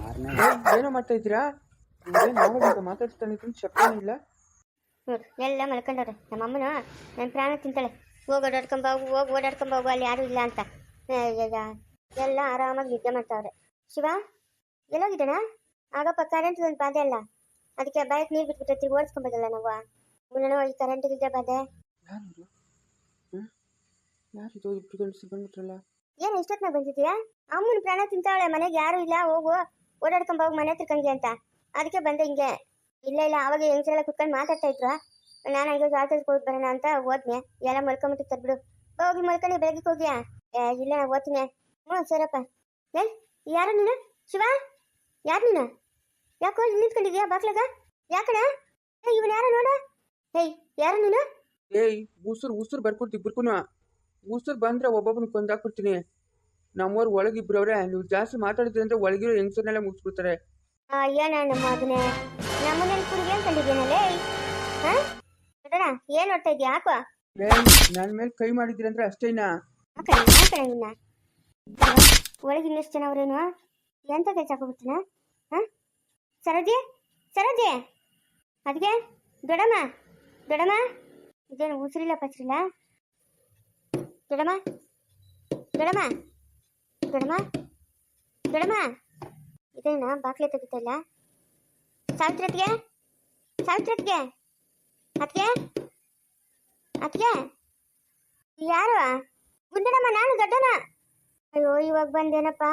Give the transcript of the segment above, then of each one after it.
ಮಾರನೇ ಏನೋ ಮಾಡ್ತಾ ಇದ್ದೀರಾ? ನಾವಾಗಿಂತ ಮಾತಾಡ್ತಾನೆ ಶಕ್ತಿನೇ ಇಲ್ಲ. ಎಲ್ಲ ಮಲ್ಕೊಂಡವ್ರೆ. ನಮ್ಮ ಅಮ್ಮನ ನನ್ನ ಪ್ರಾಣ ತಿಂತಾಳೆ. ಹೋಗಿ ಓಡಾಡ್ಕೊಂಬೋಗು ಅಲ್ಲಿ ಯಾರೂ ಇಲ್ಲ ಅಂತ. ಎಲ್ಲ ಆರಾಮಾಗಿ ನಿದ್ದೆ ಮಾಡ್ತಾವ್ರೆ. ಶಿವ ಎಲ್ಲೋಗಿದ್ದಾನ? ಆಗಪ್ಪ ಕರೆಂಟ್ ಒಂದು ಬಾಧೆ ಅಲ್ಲ, ಅದಕ್ಕೆ ಬೈಕ್ ನೀರು ಬಿಟ್ಬಿಟ್ಟು ತಿರುಗಿ ಓಡಿಸ್ಕೊಂಬೋದಲ್ಲ ನಾವು. ನಾನು ಈ ಕರೆಂಟಿಗೆ ಬಾಧೆ. ಯಾರಿದು ಇಬ್ರು ಗಂಡಸರು ಬಂದ್ಬಿಟ್ರಲ್ಲ? ಏನು ಇಷ್ಟೊತ್ತಿನಾಗ ಬಂದಿದ್ದೀಯಾ? ಅಮ್ಮನ ಪ್ರಾಣ ತಿಂತಾವಳೆ, ಮನೆಗೆ ಯಾರು ಇಲ್ಲ, ಹೋಗು ಓಡಾಡ್ಕೊಂಬೋಗು ಮನೆ ಹತ್ರಕ್ಕಂಗೆ ಅಂತ. ಅದಕ್ಕೆ ಬಂದೆ ಹಿಂಗೆ. ಇಲ್ಲ ಅವಾಗ ಹೆಂಗಸರೆಲ್ಲ ಕುತ್ಕೊಂಡು ಮಾತಾಡ್ತಾ ಇದ್ರು. ನಾನು ಹಂಗೆ ಜಾತ್ರೆ ಹೋಗಿ ಬರೋಣ ಅಂತ ಹೋದ್ನೆ. ಎಲ್ಲ ಮಲ್ಕೊಂಬಿಟ್ಟಿರ್ತಾರೆ ಬಿಡು. ಹೋಗಿ ಮಲ್ಕೊಂಡು ಬೆಳಗ್ಗೆ ಹೋಗ್ಯಾ? ಇಲ್ಲ ನಾನು ಓದ್ತೀನಿ. ಹ್ಞೂ ಸರಪ್ಪ. ಯಾರು ನೀನು? ಶಿವ ಯಾರು ನೀನು? ಯಾಕೋ ಇಲ್ಲಿ ನಿಂತ್ಕೊಂಡಿದ್ಯಾ ಬಾಕ್ಲಾಗ? ಯಾಕಣ ಇವನು ಯಾರು ನೋಡ? ಯಾರು ನೀನು? ಉಸುರು ಬರ್ಕೊಡ್ತಿ ಇಬ್ಬರ್ಕುನು. ಉಸುರು ಬಂದ್ರೆ ಒಬ್ಬೊಬ್ಬನ ಕೊಂದಾಕ್ಬಿಡ್ತೀನಿ. ನಮ್ಮವ್ರು ಒಳಗಿಬ್ರವ್ರೆ, ನೀವು ಜಾಸ್ತಿ ಮಾತಾಡಿದ್ರಿ ಅಂದ್ರೆ ಒಳಗಿರೋ ಹೆಂಗಸರ್ನೆಲ್ಲ ಮುಗಿಸ್ಬಿಡ್ತಾರೆ. ಏನ ನಮ್ಮ ಮಗನೇ, ನಮ್ಮನೇಲಿ ಕುಡಿಗೆ ಅನ್ಕೊಂಡಿದ್ದೀನಲ್ಲೇ. ಏನ್ ನೋಡ್ತಾ ಇದ್ಯಾ? ಹಾಕೋ ನನ್ನ ಮೇಲೆ ಕೈ ಮಾಡಿದ್ರಿ ಅಂದ್ರೆ ಅಷ್ಟೇನಾ? ಇನ್ನ ಒಳಗೆ ಇನ್ನೆಷ್ಟು ಜನ ಅವ್ರೇನು? ಎಂತ ಕೆಲಸ ಹಾಕೋಬಿಡ್ತೀನ? ಸರೋಜಿ ಅದಕ್ಕೆ ದೊಡಮ್ಮ ಇದೇನು ಉಸಿರಿಲ್ಲ ಪಚ್ರಿಲ್ಲ? ದೊಡಮ್ಮ ಇದೇನ ಬಾಕ್ಲೆ ತೆಗಿತಲ್ಲ? ಸಾವಿತ್ರತ್ಗೆ ಅದಕ್ಕೆ ಯಾರು? ಗುಂಡಮ್ಮ, ನಾನು ದೊಡ್ಡನ. ಅಯ್ಯೋ ಇವಾಗ ಬಂದೇನಪ್ಪ.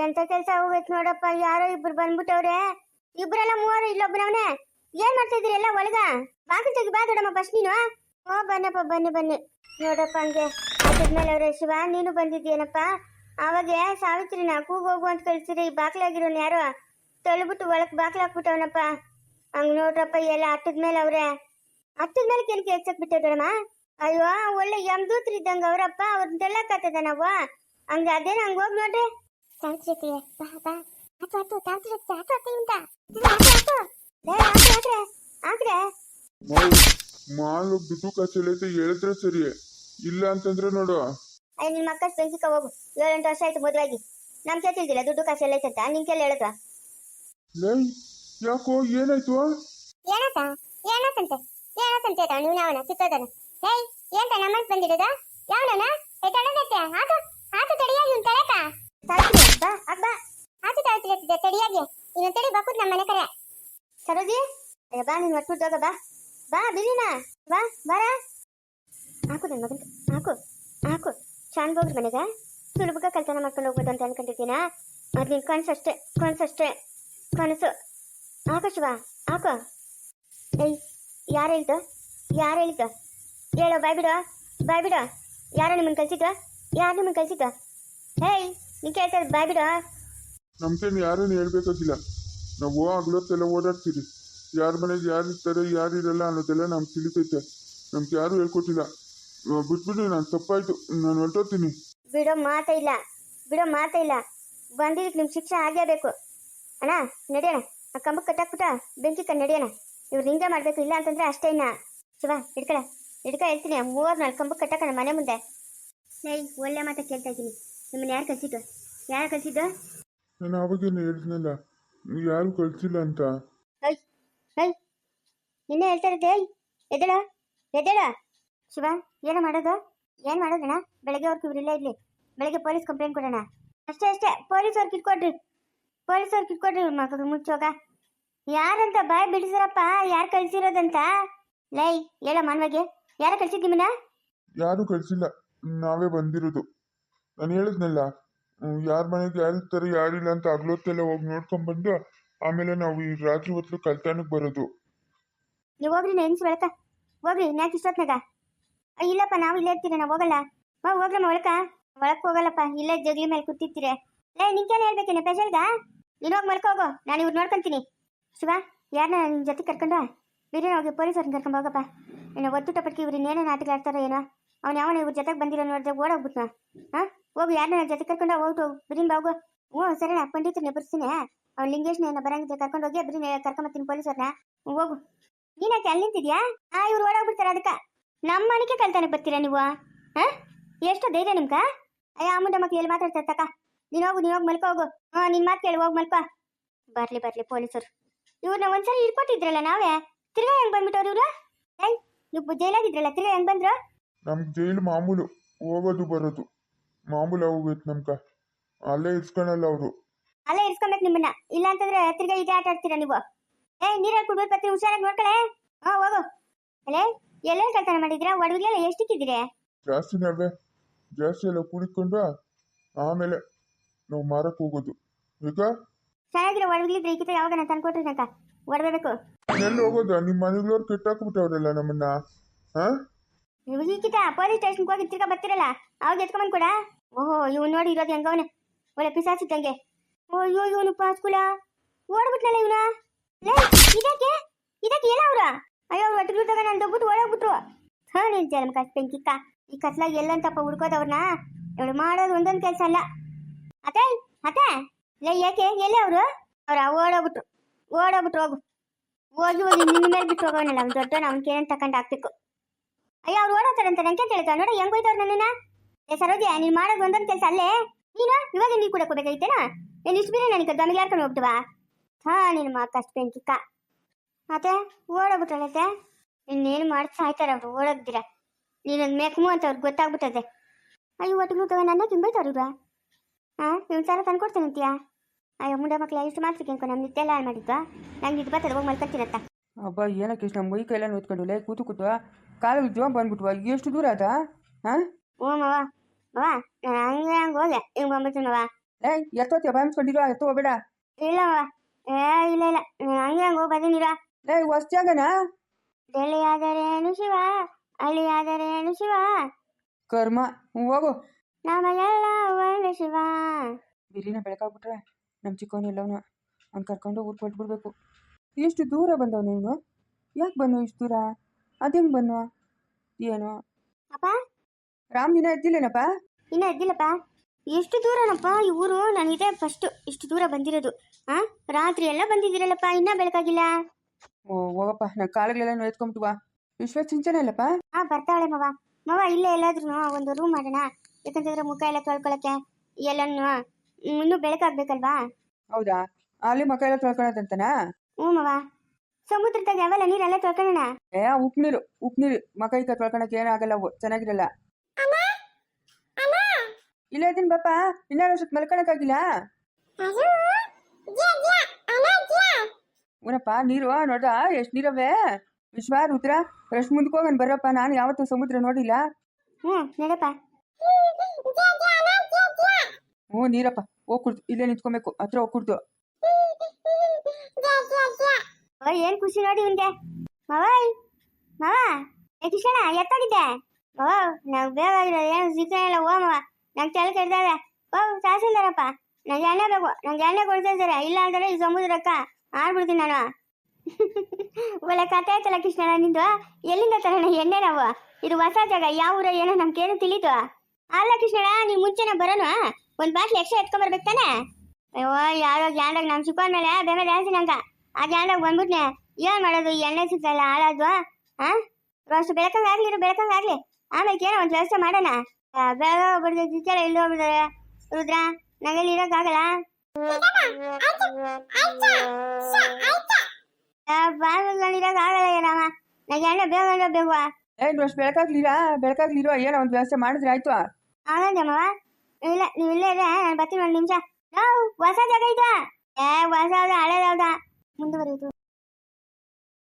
ಎಂತ ಕೆಲಸ ಹೋಗೈತ್ ನೋಡಪ್ಪ. ಯಾರೋ ಇಬ್ರು ಬಂದ್ಬಿಟ್ಟವ್ರೆ. ಇಬ್ರೆಲ್ಲ ಮೂವರು, ಇಲ್ಲೊಬ್ಬನವನೇ. ಏನ್ ಮಾಡ್ತಾ ಇದ್ದೀರಿ ಎಲ್ಲ ಒಳಗ? ಬಾಗಿಲು ತೆಗಿ ಬಾ ದೊಡ್ಡಮ್ಮ ಫಸ್ಟ್ ನೀನು. ಬನ್ನಪ್ಪ ಬನ್ನಿ ನೋಡಪ್ಪ. ಹಂಗೆ ಅದ್ಮೇಲೆ ಅವ್ರೆ. ಶಿವ ನೀನು ಬಂದಿದ್ದೀನಪ್ಪ. ಅವಾಗ ಸಾವಿತ್ರಿನ ಕೂಗೋಗು ಅಂತ ಕಳ್ಸಿರಿ. ಬಾಕ್ಲಾಗಿರೋನ್ ಯಾರೋ ತೊಳ್ಬಿಟ್ಟು ಒಳಕ್ ಬಾಕ್ಲ ಹಾಕ್ಬಿಟ್ಟವನಪ್ಪ. ಹಂಗ್ ನೋಡ್ರಪ್ಪ ಎಲ್ಲ ಹಟ್ಟದ್ಮೇಲೆ ಅವ್ರೆ. ಹಟ್ಟದ್ಮೇಲೆ ಕೆಲ್ಕೆ ಹೆಚ್ಚಕ್ ಬಿಟ್ಟದಮ್ಮ. ಅಯ್ಯೋ ಒಳ್ಳೆ ಯಮ್ದೂತ್ರಿ ಇದ್ದಂಗ ಅವ್ರಪ್ಪ. ಅವ್ರನ್ನ ತೆಳ್ಳಕತ್ತದ ನಾವು ಹಂಗ. ಅದೇನ ಹಂಗ ಹೋಗಿ ನೋಡ್ರಿ. ಮಾಲು ಬಿಟ್ಟು ಕಚ್ಚಲೈತೆ ಹೇಳಿದ್ರೆ ಸರಿ, ಇಲ್ಲ ಅಂತಂದ್ರೆ ನೋಡು. ನಿನ್ ಮಕ್ಕ ಬೆಂಕಿಕ ಹೋಗು. 7-8 ವರ್ಷ ಆಯ್ತು ಮದುವಾಗಿ. ನಮ್ ಕೇಳ್ತಿದ್ದಿಲ್ಲ ದುಡ್ಡು ಕಾಸು ಎಲ್ಲ ಐತಂತ. ನಿನ್ ಕೇಳಿ ಹೇಳತ್ವ? ಯಾಕೋ ಏನಾಯ್ತು? ಏನಂತೆ ನೀವು ಯಾವನ ಕಿತ್ತೋದನ? ಏಂತ ನಮ್ಮಂತ ಬಂದಿರೋದ? ಯಾವನ ಆತು ತಡಿಯಾಗಿ ಉನ್ ತಡಕ ಬಾ ಅಬ್ಬ ಆತು ತಡಿಯಾಗಿ ಇನ್ನೊಂದು ತಡಿ ಬಾಕುದ್ ನಮ್ಮ ಮನೆ ಕರೆ. ಸರೋಜಿ ಬಾ, ನೀನ್ ಒಟ್ಟುದಾಗ ಬಾ ಬಿರಿನಾ ಬಾರ. ಹಾಕು ನನ್ನ ಮಗನ್ ಹಾಕು. ಶಾನ್ ಹೋಗ್ರಿ ಮನೆಗ ಸುಲಭಗ ಕಲ್ತನ ಮಾಡ್ಕೊಂಡು ಹೋಗ್ಬೋದು ಅಂತ ಅನ್ಕೊಂಡಿದ್ದೀನ. ಅದು ನಿನ್ ಕನಸಷ್ಟೇ ಕನಸು. ಹಾಕು ಶಿವ ಹಾಕು. ಯಾರು ಹೇಳ್ತು? ಹೇಳೋ ಬಾಯ್ ಬಿಡು. ಯಾರು ನಿಮ್ಮನ್ನು ಕಳ್ಸಿದ್ದು? ನೀನ್ ಕೇಳ್ತಾ ಇರೋದು ಬಾಯ್ ಬಿಡು. ನಮ್ಗೇನು ಯಾರೇನು ಹೇಳ್ಬೇಕಾಗಿಲ್ಲ. ನಾವು ಆಗ್ಲೊತ್ತೆಲ್ಲ ಓಡಾಡ್ತೀರಿ. ಯಾರ ಮನೆಗೆ ಯಾರು ಇರ್ತಾರೆ ಯಾರು ಇರಲ್ಲ ಅನ್ನೋದೆಲ್ಲ ನಮ್ಗೆ ತಿಳಿತೈತೆ. ನಮ್ಗೆ ಯಾರು ಹೇಳ್ಕೊಟ್ಟಿಲ್ಲ. ಬಿಟ್ಬಿಡಿ, ನಾನು ತಪ್ಪಾಯ್ತು, ನಾನು ಹೊರಟೋಗ್ತೀನಿ. ಬಿಡೋ ಮಾತೇ ಇಲ್ಲ. ಬಂದಿದ್ದಕ್ಕೆ ನಿಮ್ಗೆ ಶಿಕ್ಷೆ ಆಗಲೇಬೇಕು. ಅಣ್ಣ ನಡೆಯೋಣ. ಆ ಕಂಬಕ್ಕೆ ಕಟ್ಟಾಕ್ಬಿಟ್ಟ ಬೆಂಕಿ ಕಣ್ಣು ನಡೆಯೋಣ. ಇವ್ರು ಹಿಂಗೆ ಮಾಡ್ಬೇಕು. ಇಲ್ಲ ಅಂತಂದ್ರೆ ಅಷ್ಟೇ. ಇನ್ನ ಶಿವ ಹಿಡ್ಕ ಹೇಳ್ತೀನಿ. 3-4 ಕಂಬಕ್ಕೆ ಕಟ್ಟಾಕಣ ಮನೆ ಮುಂದೆ. ಒಳ್ಳೆ ಮಾತ ಕೇಳ್ತಾ ಇದ್ದೀನಿ. ನಿಮ್ಮನ್ನ ಯಾರು ಕಳ್ಸಿದ್ದು? ನಾನು ಅವಾಗೇನು ಹೇಳಿದ್ನಲ್ಲ, ಯಾರು ಕಳ್ಸಿಲ್ಲ ಅಂತ. ನಿನ್ನೆ ಹೇಳ್ತಾ ಇದ್ದೆ. ಎದ್ದೇಳ ಶಿವ. ಏನು ಮಾಡೋದಣ್ಣ? ಬೆಳಗ್ಗೆ ಅವ್ರಿಗೆ ಇವ್ರು ಇಲ್ಲ ಇರ್ಲಿ. ಬೆಳಗ್ಗೆ ಪೊಲೀಸ್ ಕಂಪ್ಲೇಂಟ್ ಕೊಡೋಣ. ಅಷ್ಟೇ. ಪೊಲೀಸ್ ಅವ್ರಿಗೆ ಕಿಟ್ಕೊಡ್ರಿ. ಮಕ್ಕಳು ಮುಚ್ಚೋಗ. ಯಾರಂತ ಬಾಯ್ ಬಿಡಿಸ್ರಪ್ಪ. ಯಾರು ಕಳ್ಸಿರೋದಂತ? ಹೇಳ ಮಾನವಾಗಿ. ಯಾರ ಕಳ್ಸಿದ್ ನಿಮ್ಮನ್ನ? ಯಾರು ಕಳ್ಸಿಲ್ಲ, ನಾವೇ ಬಂದಿರೋದು. ನಾನು ಹೇಳಿದ್ನಲ್ಲ, ಯಾರ ಮನೆಗೆ ಯಾರಿರ್ತಾರೆ ಯಾರಿಲ್ಲ ಅಂತ ಆಗ್ಲೊತ್ತೆಲ್ಲ ಹೋಗಿ ನೋಡ್ಕೊಂಡ್ಬಂದು ಆಮೇಲೆ ನಾವು ಈ ರಾತ್ರಿ ಹೊತ್ತು ಕಲ್ತಾನಕ್ಕೆ ಬರೋದು. ನೀವು ಹೋಗ್ರಿ, ನೆನ್ಸಿ ಬೆಳಕ ಹೋಗ್ರಿ. ಯಾಕೆ ಇಷ್ಟೊತ್ನಾಗ? ಇಲ್ಲಪ್ಪ ನಾವು ಇಲ್ಲೇ ಇರ್ತೀರ, ನಾವು ಹೋಗಲ್ಲ. ಹೋಗ್ರಮ್ಮ ಒಳಕ್ ಹೋಗಲ್ಲಪ್ಪ. ಇಲ್ಲೇ ಜಗ್ಲಿ ಮೇಲೆ ಕೂತಿರ್ತೀರ. ನಿಂಕೇನು ಹೇಳ್ಬೇಕೇನೆ ಪೆಷಲ್ಗ? ನೀನು ಹೋಗಿ ಮಲ್ಕೋಗು, ನಾನು ಇವ್ರು ನೋಡ್ಕೊಂತೀನಿ. ಶಿವ ಯಾರನ್ನ ನಿನ್ನ ಜೊತೆ ಕರ್ಕೊಂಡು ಬೇರೆ ಹೋಗಿ ಪೊಲೀಸವ್ರನ್ನ ಕರ್ಕೊಂಡು ಹೋಗಪ್ಪ. ಇನ್ನು ಒತ್ತುಟ ಪಟ್ಟಿ ಇವ್ರು ಇನ್ನೇನೋ ನಾಟಕ ಆಡ್ತಾರೋ ಏನೋ. ಅವನು ಇವ್ರ ಜೊತೆಗೆ ಬಂದಿರೋ ನೋಡಿದ್ರೆ ಓಡೋಗ್ಬಿಟ್ನ. ಹೋಗು, ಯಾರನ್ನ ಜೊತೆ ಕರ್ಕೊಂಡು ಹೋಗ್ಬಿಟ್ಟು ಬಿರಿನ್ ಬಾಗು. ಸರಿನಾ, ಪಂಡಿತರನ್ನ ಬರ್ತೀನಿ. ಅವ್ನು ಲಿಂಗೇಶ್ನ ಏನೋ ಬರಂಗಿದ್ರೆ ಕರ್ಕೊಂಡು ಹೋಗಿ ಬಿರಿನ್ ಕರ್ಕೊಂಬತ್ತೀನಿ ಪೊಲೀಸವ್ರನ್ನ. ಹೋಗು. ನೀನಾಕೆ ಅಲ್ಲಿ ನಿಂತಿದ್ಯಾ? ಇವ್ರು ಓಡೋಗ್ಬಿಡ್ತಾರೆ. ಅದಕ್ಕೆ ನಮ್ಮ ಮನೆಗೆ ಕಲ್ತಾನೆ ಬರ್ತೀರಾ ನೀವು? ಎಷ್ಟು ಧೈರ್ಯ ನಿಮ್ಗ? ಅಯ್ಯ ಮುಂಡ ಮಕ್ಳು ಎಲ್ಲಿ ಮಾತಾಡ್ತಾರೆ ತಕ್ಕ. ನೀನ್ ಹೋಗಿ ಮಲ್ಕೋ ಹೋಗು. ನಿನ್ ಮಾತು ಕೇಳಿ ಹೋಗಿ ಮಲ್ಕೋ. ಬರ್ಲಿ ಪೊಲೀಸರು. ಇವ್ರನ್ನ ಒಂದ್ಸರಿ ಇಟ್ಕೊಟ್ಟಿದ್ರಲ್ಲ ನಾವೇ, ತಿರ್ಗಾ ಹೆಂಗ್ ಬಂದ್ಬಿಟ್ಟವ್ರು ಇವ್ರು? ಏಯ್, ನೀವು ಜೈಲಾಗಿದ್ರಲ್ಲ, ತಿರ್ಗಾ ಹೆಂಗ್ ಬಂದ್ರು? ನಮ್ಗೆ ಜೈಲು ಮಾಮೂಲು, ಹೋಗೋದು ಬರೋದು ಮಾಮೂಲು ಹೋಗ್ಬೇಕು ನಮ್ಗೆ. ಅಲ್ಲೇ ಇರ್ಸ್ಕೊಳಲ್ಲ ಅವರು. ಅಲ್ಲೇ ಇರ್ಸ್ಕೊಬೇಕು ನಿಮ್ಮನ್ನ, ಇಲ್ಲ ಅಂತಂದ್ರೆ ತಿರ್ಗಾ ಈಗ ಆಟ ಆಡ್ತೀರಾ ನೀವು. ಏಯ್, ನೀರಲ್ಲಿ ಕುಡ್ಬೋದು ಪತ್ರಿ, ಹುಷಾರಾಗಿ ನೋಡ್ಕಳೆ. ಹೋಗು. ಅಲ್ಲೇ ಎಲ್ಲೆಲ್ಲಿ ಕಳ್ತನ ಮಾಡಿದ್ರಾ? ಒಡವೆಲ್ಲ ಎಷ್ಟಿಕ್ಕಿದ್ದೀರಿ? ಜಾಸ್ತಿ ಎಲ್ಲ ಕುಡಿಕೊಂಡು ಆಮೇಲೆ ನಾವು ಮಾರಕ್ಕೆ ಹೋಗೋದು. ಈಗ ಚೆನ್ನಾಗಿರೋ ಒಡವೆಗಳಿದ್ರೆ ಈಗಿತ ಯಾವಾಗ ನಾನು ತಂದ್ಕೊಟ್ರಿನಕ ಒಡವೆಬೇಕು. ಎಲ್ಲಿ ಹೋಗೋದು? ನಿಮ್ಮ ಮನೆಗಳವ್ರು ಕೆಟ್ಟಾಕ್ಬಿಟ್ಟವ್ರಲ್ಲ ನಮ್ಮನ್ನ. ನೀವು ಈಗಿತ ಪೊಲೀಸ್ ಸ್ಟೇಷನ್ಗೆ ಹೋಗಿ ತಿರ್ಗಾ ಬರ್ತಿರಲ್ಲ, ಅವಾಗ ಎತ್ಕೊಂಬಂದ್ ಕೊಡ. ಓಹೋ, ಇವ್ನು ನೋಡಿ ಇರೋದು ಹೆಂಗವನೆ, ಒಳ್ಳೆ ಪಿಸಾಸಿದ್ದಂಗೆ. ಅಯ್ಯೋ, ಇವನು ಪಾಸ್ಕುಲ ಓಡ್ಬಿಟ್ನಲ್ಲ ಇವನ. ಇದಕ್ಕೆ ಎಲ್ಲ ಅವ್ರ? ಅಯ್ಯೋ, ಅವ್ರು ಒಟ್ಟಿಗೆ ನಾನು ದೊಡ್ಬಿಟ್ಟು ಓಡೋಗ್ಬಿಟ್ರು. ನೀನ್ ಜನ್ಮ ಕಷ್ಟ ಬೆಂಕಿಕ್ಕ. ಈ ಕತ್ಲಾಗ ಎಲ್ಲಂತಪ್ಪ ಹುಡ್ಕೋದವ್ರನ್ನ. ಇವಳು ಮಾಡೋದು ಒಂದೊಂದು ಕೆಲಸ ಅಲ್ಲ. ಅತ್ತೆ ಯಾಕೆ ಎಲ್ಲಿ ಅವರು? ಓಡೋಗ್ಬಿಟ್ರು ಹೋಗು. ಹೋಗಿ ನಿನ್ನ ಮೇಲೆ ಬಿಟ್ಟು ಹೋಗೋನಲ್ಲ ಅವ್ನು ದೊಡ್ಡ, ಅವ್ನಿಗೆ ಏನೇನು ತಗೊಂಡು ಹಾಕ್ಬೇಕು. ಅಯ್ಯೋ, ಅವ್ರು ಓಡೋತಾರಂತ ನಂಗೆ ಹೇಳ್ತಾವ ನೋಡ, ಹೆಂಗ್ ಹೋಯ್ತವ್ರು ನನ್ನನ್ನ. ಸರೋಜ, ನೀನ್ ಮಾಡೋದು ಒಂದೊಂದು ಕೆಲಸ ಅಲ್ಲೇ. ನೀನು ಇವಾಗ ನೀರು ಕೂಡ ಹೋಗ್ಬೇಕಾಯ್ತೇನ? ನೀನು ಇಷ್ಟು ಬೇರೆ ನನಗೆ ದಮಿಗೆ ಹಾರ್ಕೊಂಡು ಹೋಗ್ತವಾ? ನಿನ್ನ ಮಾ ಕಷ್ಟ ಬೆಂಕಿಕ್ಕ. ಮತ್ತೆ ಓಡೋಗ್ಬಿಟ್ರಲ್ಲತ್ತೆ. ಇನ್ನೇನು ಮಾಡ್ತಾ ಆಯ್ತಾರ ಅವ್ರು ಓಡೋಗ್ದಿರ. ನೀನೊಂದು ಮೇಕಮು ಅಂತ ಅವ್ರಿಗೆ ಗೊತ್ತಾಗ್ಬಿಟ್ಟದೆ. ಅಯ್ಯೋ, ಒಟ್ಟಿಗೆ ತಗೋ ನನ್ನ ತಿಂಬೈತವ್ರು ಇವ್ರು. ಇವ್ನು ಸಾರ ತಂದ್ಕೊಡ್ತೇನಂತೀಯಾ? ಅಯ್ಯೋ, ಮುಂಡೆ ಮಕ್ಳು ಇಷ್ಟು ಮಾಡ್ಲಿಕ್ಕೆ ಅನ್ಕೊ, ನಮ್ಮ ನಿತ್ಯ ಎಲ್ಲ ಹಾಳು ಮಾಡಿದ್ವಾ? ನಂಗೆ ಇದು ಬರ್ತದೆ, ಹೋಗಿ ಮಲ್ಕೊತೀನತ್ತ. ಅಬ್ಬಾ, ಏನಕ್ಕೆ ಇಷ್ಟು ನಮ್ಮ ಮೈ ಕೈಲ ನೋದ್ಕೊಂಡು ಲೇ ಕೂತು ಕಾಲು ಜೋಮ್ ಬಂದ್ಬಿಟ್ವಾ? ಎಷ್ಟು ದೂರ ಆಯ್ತಾ? ಓ ಮವ ನಾನು ಹಂಗೆ ಹೋದೆ, ಹಿಂಗೆ ಬಂದ್ಬಿಡ್ತೀನಿ ಮವ. ಎತ್ತೋತ್ಯ ಬಾಯಿಸ್ಕೊಂಡಿರೋ, ಎತ್ತೋ ಹೋಗ್ಬೇಡ. ಇಲ್ಲ ಮವ, ಇಲ್ಲ ಹಂಗೆ ಹೋಗಿ ಬಂದಿರ. ಹೊಸ್ತ್ಯಾಗನಾ? ಡೆಲ್ಲಿಯಾದರೇನು ಶಿವ, ಅಲ್ಲಿಯಾದರೇನು ಶಿವ, ಕರ್ಮ. ಹೋಗು. ನಮಗೆಲ್ಲ ಒಂದು ಶಿವ. ಬಿರಿನ ಬೆಳಕಾಗ್ಬಿಟ್ರೆ ನಮ್ಮ ಚಿಕ್ಕವನು ಎಲ್ಲವನು ಅವ್ನು ಕರ್ಕೊಂಡು ಊರು ಕೊಟ್ಬಿಡ್ಬೇಕು. ಎಷ್ಟು ದೂರ ಬಂದವನು ಇವನು? ಯಾಕೆ ಬನ್ನು ಇಷ್ಟು ದೂರ? ಅದೇಂಗೆ ಬನ್ನು? ಏನು ಅಪ್ಪ? ರಾಮ್ ನಿನ್ನ ಎದ್ದಿಲ್ಲೇನಪ್ಪ? ಇನ್ನ ಎದ್ದಿಲ್ಲಪ್ಪ. ಎಷ್ಟು ದೂರನಪ್ಪ ಈ ಊರು? ನಾನು ಇದೇ ಫಸ್ಟ್ ಇಷ್ಟು ದೂರ ಬಂದಿರೋದು. ರಾತ್ರಿ ಎಲ್ಲ ಬಂದಿದ್ದೀರಲ್ಲಪ್ಪ, ಇನ್ನ ಬೆಳಕಾಗಿಲ್ಲ. ಹೋಗಪ್ಪ, ನನ್ನ ಕಾಳುಗಳೆಲ್ಲ ನೋಯ್ತ್ಕೊಂಬಿಟ್ವಾ. ವಿಶ್ವ ಚಿಂಚನೆ ಅಲ್ಲಪ್ಪ? ಬರ್ತಾವಳೆ ಮವ ಇಲ್ಲೇ ಎಲ್ಲಾದ್ರೂ ಒಂದು ರೂಮ್ ಮಾಡೋಣ. ಯಾಕಂತಂದ್ರೆ ಮುಖ ಎಲ್ಲ ತೊಳ್ಕೊಳಕ್ಕೆ ಎಲ್ಲನ್ನು ಇನ್ನೂ ಬೆಳಕಾಗ್ಬೇಕಲ್ವಾ? ಹೌದಾ? ಅಲ್ಲಿ ಮಕ್ಕ ಎಲ್ಲ ತೊಳ್ಕೊಳದಂತನಾ? ಹ್ಞೂ ಮವ. ಸಮುದ್ರದಾಗ ಯಾವಲ್ಲ ನೀರೆಲ್ಲ ತೊಳ್ಕೊಳ್ಳೋಣ. ಉಪ್ನೀರು ಮಕ ಈಗ ತೊಳ್ಕೊಳಕ್ಕೆ ಏನಾಗಲ್ಲ, ಅವು ಚೆನ್ನಾಗಿರಲ್ಲ. ಇಲ್ಲ ಇದೀನಿ ಬಾಪ, ಇನ್ನಾರು ಅಷ್ಟು ಮಲ್ಕೊಳಕ್ಕಾಗಿಲ್ಲ. ಊನಪ್ಪ, ನೀರು ನೋಡ್ದ ಎಷ್ಟು ನೀರವೇ? ವಿಶ್ವ, ರುದ್ರ, ಎಷ್ಟು ಮುಂದಕ್ಕೆ ಹೋಗನ್ ಬರಪ್ಪ. ನಾನು ಯಾವತ್ತೂ ಸಮುದ್ರ ನೋಡಿಲ್ಲ. ನಡಪ್ಪ. ನೀರಪ್ಪ, ಹೋಗ್ ಕುಡ್ದು ಇಲ್ಲೇ ನಿಂತ್ಕೊಬೇಕು, ಹತ್ರ ಹೋಗಿ ಕುಡ್ದು. ಏನ್ ಖುಷಿ ನೋಡಿ ಇವ್ನಿಗೆ. ಮವ ಕಿಶಣ ಎತ್ತಾಗಿದ್ದೆ. ನಾವ್ ಬೇಗ ಏನು ಸಿಕ್ಕಲ್ಲ. ಮವ ನಂಗೆ ತಲೆ ಕೆಡ್ದಾವೆ. ತಹಸೀಲ್ದಾರಪ್ಪ, ನಂಗೆ ಎಣ್ಣೆ ಬೇಕು, ನಂಗೆ ಎಣ್ಣೆ ಕೊಡ್ತಾ ಇದ್ದಾರೆ. ಇಲ್ಲ ಅಂದ್ರೆ ಈ ಸಮುದ್ರಕ್ಕ ಆಡ್ಬಿಡ್ತೀನಿ ನಾನು. ಒಳ್ಳೆ ಕತೆ ಆಯ್ತಲ್ಲ ಕೃಷ್ಣ ನಿಂದು. ಎಲ್ಲಿಂದ ತರೋಣ ಎಣ್ಣೆ ನಾವು? ಇದು ಹೊಸ ಜಾಗ, ಯಾವ ಊರ ಏನೋ ನಮ್ಗೇನು ತಿಳಿತು. ಅಲ್ಲ ಕೃಷ್ಣ, ನೀವ್ ಮುಂಚೆನೆ ಬರೋಣ, ಒಂದ್ ಬಾಟ್ಲಿ ಎಕ್ಸ್ಟ್ರಾ ಎತ್ಕೊಂಡ್ಬರ್ಬೇಕು ತಾನೆ? ಅಯ್ಯೋ, ಯಾರೋ ಗ್ಯಾಂಡಾಗ ನಮ್ ಚಿಕ್ಕೋನ್ ಮೇಲೆ ಬೇರೆ ಜಾಸ್ತಿ ನಂಗ. ಆ ಗ್ಯಾಂಡಾಗ ಬಂದ್ಬಿಟ್ನೆ. ಏನ್ ಮಾಡೋದು? ಎಣ್ಣೆ ಸಿಗ್ತಲ್ಲ ಹಾಳಾದ್ವಾ? ಅಷ್ಟು ಬೆಳಕಂಗಾಗ್ಲಿ. ಆಮೇಲೆ ಏನೋ ಒಂದು ವ್ಯವಸ್ಥೆ ಮಾಡೋಣ. ಬೇಗ ಬಿಡ್ದೈತಿಲ್ಲ, ಇಲ್ಲಿ ಹೋಗ್ಬಿಡ್ತಾರೆ. ರುದ್ರ, ನಂಗೆಲ್ಲಿ ಇರೋಕ್ಕಾಗಲ್ಲ. ಇರೋಕ್ಕಾಗಲ್ಲ ಏನಮ್ಮ, ನಂಗೆ ಎಣ್ಣೆ ಬೇಗ ಬೇಕು. ಅಷ್ಟು ಬೆಳಕಾಗ್ಲಿರೋ ಏನೋ ಒಂದು ವ್ಯವಸ್ಥೆ ಮಾಡಿದ್ರೆ ಆಯ್ತು. ಆಗಂದಮ್ಮವ. ಇಲ್ಲ, ನೀವು ಇಲ್ಲೇ ಇದೆ, ನಾನು ಬರ್ತೀನಿ 1 ನಿಮಿಷ. ಹೊಸ ಜಾಗ ಐತಾ? ಹೊಸ ಹಳೆದಾವ್ದ ಮುಂದುವರಿಯುದು.